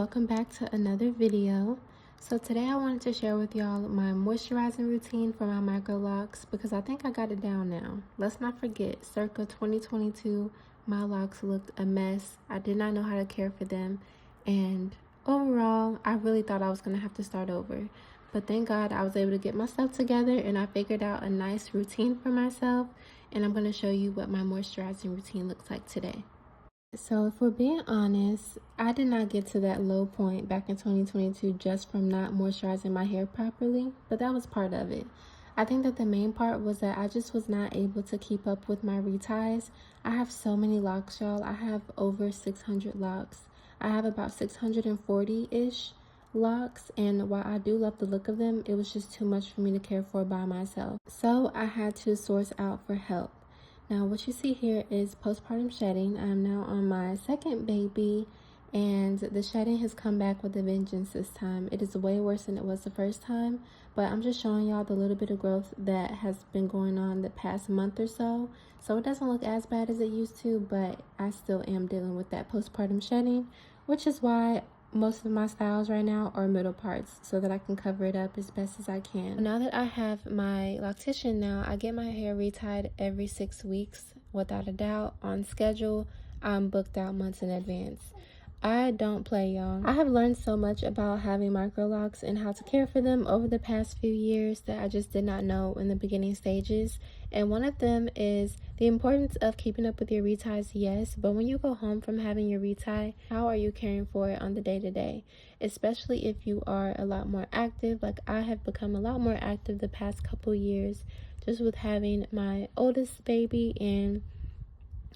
welcome back to another video. So today I wanted to share with y'all my moisturizing routine for my Microlocs because I think I got it down now. Let's not forget, circa 2022, my locks looked a mess. I did not know how to care for them, and overall I really thought I was gonna have to start over. But thank God I was able to get myself together and I figured out a nice routine for myself, and I'm going to show you what my moisturizing routine looks like today. So if we're being honest, I did not get to that low point back in 2022 just from not moisturizing my hair properly, but that was part of it. I think that the main part was that I just was not able to keep up with my reties. I have so many locks, y'all. I have over 600 locks. I have about 640-ish locks, and while I do love the look of them, it was just too much for me to care for by myself. So I had to source out for help. Now what you see here is postpartum shedding. I'm now on my second baby, and the shedding has come back with a vengeance this time. It is way worse than it was the first time, but I'm just showing y'all the little bit of growth that has been going on the past month or so. So it doesn't look as bad as it used to, but I still am dealing with that postpartum shedding, which is why most of my styles right now are middle parts so that I can cover it up as best as I can. Now that I have my loctician now, I get my hair retied every 6 weeks without a doubt, on schedule. I'm booked out months in advance. I don't play, y'all. I have learned so much about having microlocs and how to care for them over the past few years that I just did not know in the beginning stages. And one of them is the importance of keeping up with your reties, yes, but when you go home from having your retie, how are you caring for it on the day-to-day? Especially if you are a lot more active. Like I have become a lot more active the past couple years just with having my oldest baby and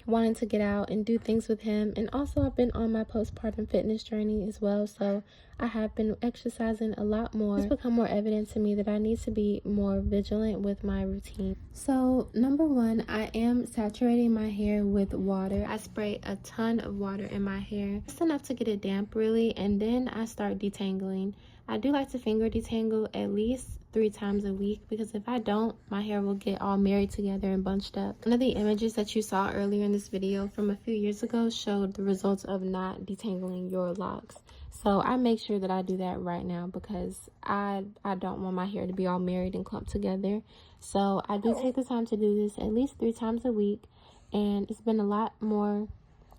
wanting to get out and do things with him. And also I've been on my postpartum fitness journey as well, so I have been exercising a lot more. It's become more evident to me that I need to be more vigilant with my routine. So number one, I am saturating my hair with water. I spray a ton of water in my hair, just enough to get it damp really, and then I start detangling. I do like to finger detangle at least 3 times a week, because if I don't, my hair will get all married together and bunched up. One of the images that you saw earlier in this video from a few years ago showed the results of not detangling your locks. So I make sure that I do that right now because I don't want my hair to be all married and clumped together. So I do take the time to do this at least 3 times a week, and it's been a lot more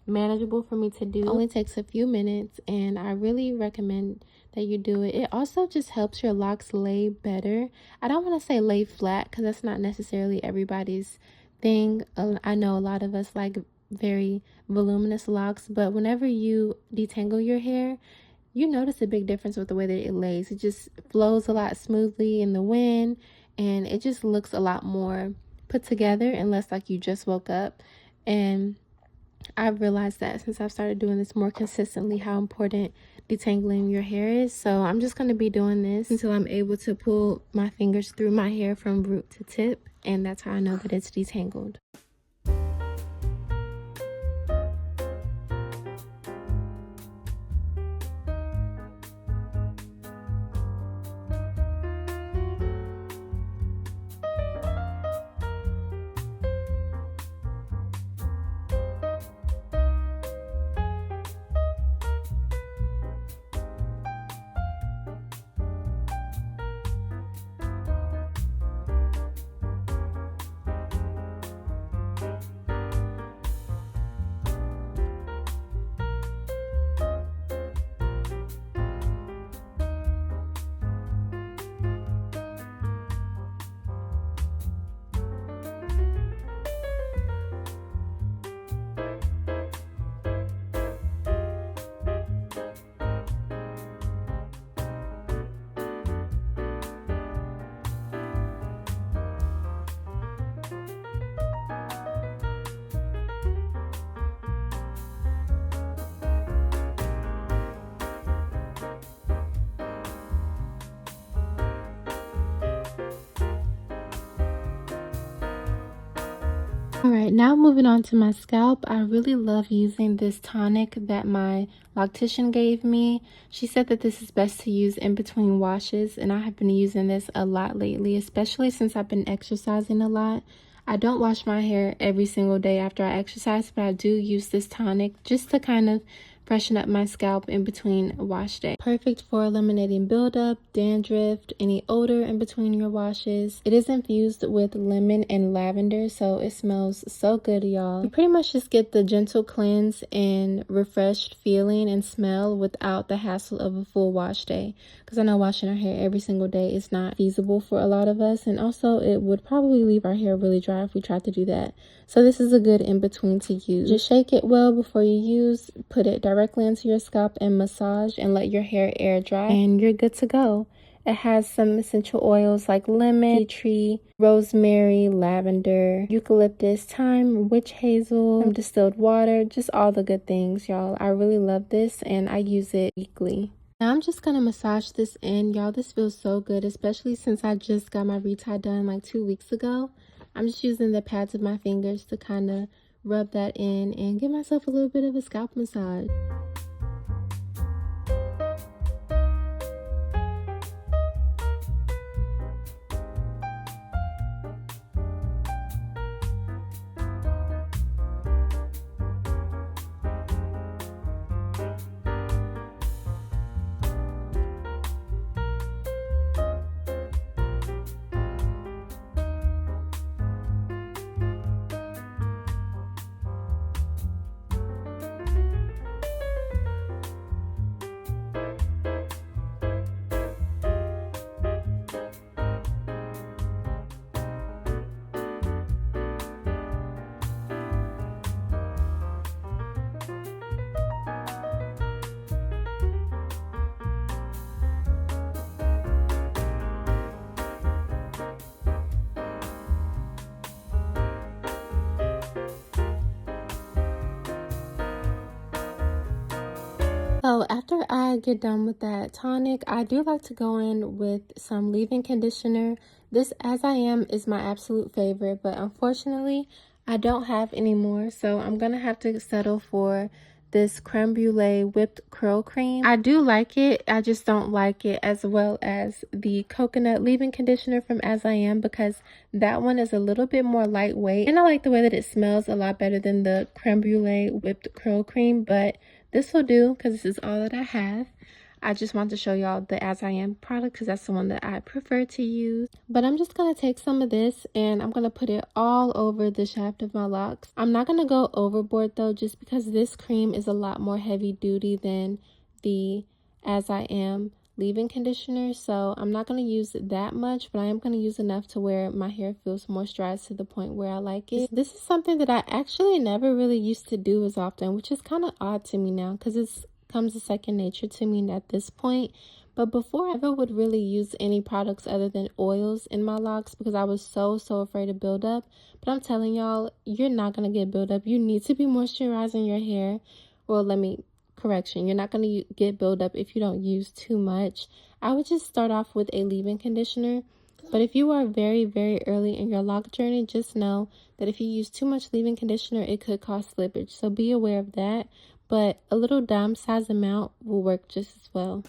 manageable for me to do. It only takes a few minutes, and I really recommend that you do it. It also just helps your locks lay better. I don't want to say lay flat because that's not necessarily everybody's thing. I know a lot of us like very voluminous locks, but whenever you detangle your hair, you notice a big difference with the way that it lays. It just flows a lot smoothly in the wind, and it just looks a lot more put together and less like you just woke up. And I've realized that since I've started doing this more consistently, how important detangling your hair is. So I'm just going to be doing this until I'm able to pull my fingers through my hair from root to tip, and that's how I know that it's detangled. Alright, now moving on to my scalp. I really love using this tonic that my loctician gave me. She said that this is best to use in between washes, and I have been using this a lot lately, especially since I've been exercising a lot. I don't wash my hair every single day after I exercise, but I do use this tonic just to kind of freshen up my scalp in between wash day. Perfect for eliminating buildup, dandruff, any odor in between your washes. It is infused with lemon and lavender, so it smells so good, y'all. You pretty much just get the gentle cleanse and refreshed feeling and smell without the hassle of a full wash day, because I know washing our hair every single day is not feasible for a lot of us, and also it would probably leave our hair really dry if we tried to do that. So this is a good in-between to use. Just shake it well before you use, put it directly into your scalp and massage and let your hair air dry, and you're good to go. It has some essential oils like lemon, tea tree, rosemary, lavender, eucalyptus, thyme, witch hazel, some distilled water, just all the good things, y'all. I really love this and I use it weekly. Now I'm just gonna massage this in, y'all. This feels so good, especially since I just got my retie done like 2 weeks ago. I'm just using the pads of my fingers to kind of rub that in and give myself a little bit of a scalp massage. So after I get done with that tonic, I do like to go in with some leave-in conditioner. This As I Am is my absolute favorite, but unfortunately I don't have any more, so I'm gonna have to settle for this creme brulee whipped curl cream. I do like it, I just don't like it as well as the coconut leave-in conditioner from As I Am, because that one is a little bit more lightweight and I like the way that it smells a lot better than the creme brulee whipped curl cream. But this will do because this is all that I have. I just want to show y'all the As I Am product because that's the one that I prefer to use. But I'm just going to take some of this and I'm going to put it all over the shaft of my locks. I'm not going to go overboard though, just because this cream is a lot more heavy duty than the As I Am leave-in conditioner. So I'm not going to use that much, but I am going to use enough to where my hair feels moisturized to the point where I like it. This is something that I actually never really used to do as often, which is kind of odd to me now because it's comes a second nature to me at this point. But before, I never would really use any products other than oils in my locks because I was so afraid of buildup. But I'm telling y'all, you're not going to get buildup. You need to be moisturizing your hair. Well, correction, you're not going to get buildup if you don't use too much. I would just start off with a leave-in conditioner. But if you are very early in your lock journey, just know that if you use too much leave-in conditioner, it could cause slippage. So be aware of that. But a little dime size amount will work just as well.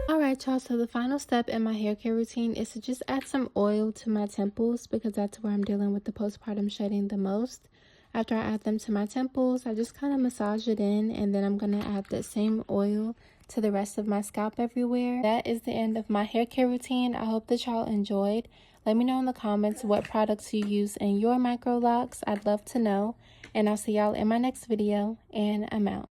Alright y'all, so the final step in my hair care routine is to just add some oil to my temples because that's where I'm dealing with the postpartum shedding the most. After I add them to my temples, I just kind of massage it in, and then I'm going to add that same oil to the rest of my scalp everywhere. That is the end of my hair care routine. I hope that y'all enjoyed. Let me know in the comments what products you use in your Microlocs. I'd love to know. And I'll see y'all in my next video, and I'm out.